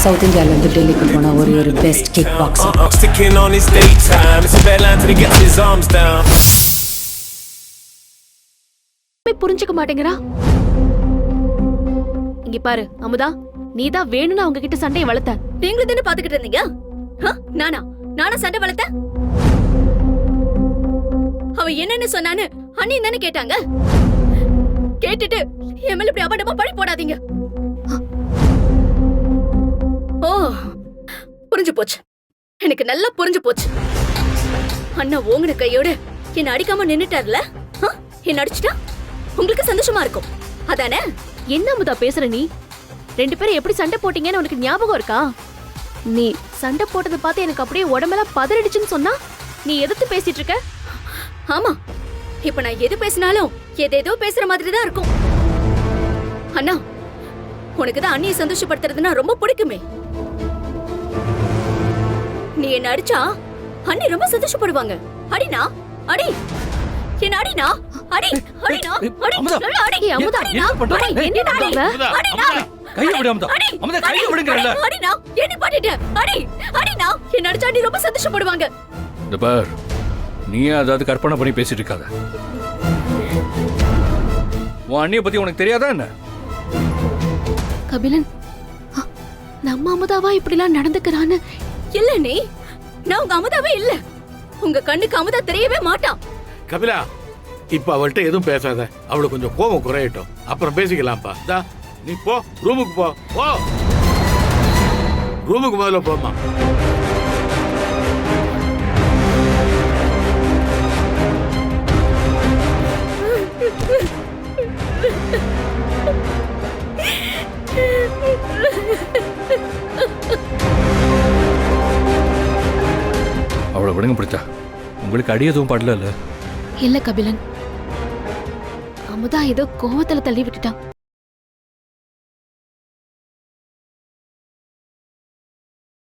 South இந்தியாவிலேருந்து டெல்லிக்கு போன ஒரு best kick boxer. Sticking on his daytime. It's a bad line till he gets his arms down. புரிஞ்சுக்க மாட்டேங்கிறா. இங்க பாரு அமுதா, நீதான் வேணும்னு அவங்க கிட்ட சண்டையை வளர்த்த. நீங்களும் தானே பாத்துக்கிட்டு இருந்தீங்க. நானா சண்டை வளர்த்த? அவ என்னன்னு சொன்னான்னு அண்ணி தானே கேட்டாங்க. கேட்டுட்டு என் மேல இப்படி அபண்டமா பழி போடாதீங்க. ஓ, புரிஞ்சு போச்சு. எனக்கு நல்லா புரிஞ்சு போச்சு. அண்ணா ஓங்கின கையோட என்ன அடிக்காம நின்னுட்டார்ல. என்ன அடிச்சுட்டா உங்களுக்கு சந்தோஷமா இருக்கும் அதானே? என்ன அமுதா பேசுற நீ? 2 பேரும் எப்படி சண்டை போட்டீங்கன்னு உனக்கு ஞாபகம் இருக்கா? நீ சண்டை போட்டதை பார்த்து எனக்கு அப்படியே உடம்பெல்லாம் பதறிடுச்சுன்னு சொன்னா நீ எதிர்த்து பேசிட்டு இருக்க. ஆமா, இப்ப நான் எது பேசினாலும் ஏதேதோ பேசுற மாதிரி தான் இருக்கும். அண்ணா, உனக்குதான் அண்ணியை சந்தோஷப்படுத்துறதுன்னா ரொம்ப பிடிக்குமே. நீ என்ன அடிச்சா அண்ணி ரொம்ப சந்தோஷப்படுவாங்க. அடினா அடி, என்ன அடினா அடி, அடினா அடி, நல்லா அடி. அமுதா, அடினா, அடி, என்ன பண்ற? அடினா, கையை விடு அமுதா. அமுதா கையை விடுங்கறல்ல. அடினா, என்ன பண்ணிட்ட? அடி, அடினா, என்ன அடிச்சா அண்ணி ரொம்ப சந்தோஷப்படுவாங்க. இந்த பார், நீ அதாவது கற்பனை பண்ணி பேசிட்டு இருக்காத. உன் அண்ணியை பத்தி உனக்கு தெரியாதா என்ன? கபிலன், நம்ம அமுதாவா இப்படிலாம் நடந்துக்கிறான்னு? இல்ல நீ, நான் உங்க அமுதாவே இல்ல. உங்க கண்ணுக்கு அமுதா தெரியவே மாட்டான். கபிலா, இப்ப அவள்கிட்ட எதுவும் பேசாத. அவளுக்கு கொஞ்சம் கோபம் குறையட்டும், அப்புறம் பேசிக்கலாம்ப்பா. தா, நீ போ, ரூமுக்கு போ. போ, ரூமுக்கு முதல்ல போமா. அவளை விடுங்க பிடிச்சா. உங்களுக்கு அடி எதுவும் படல. இல்ல கபிலன், அமுதா ஏதோ கோவத்துல தள்ளி விட்டுட்டான்.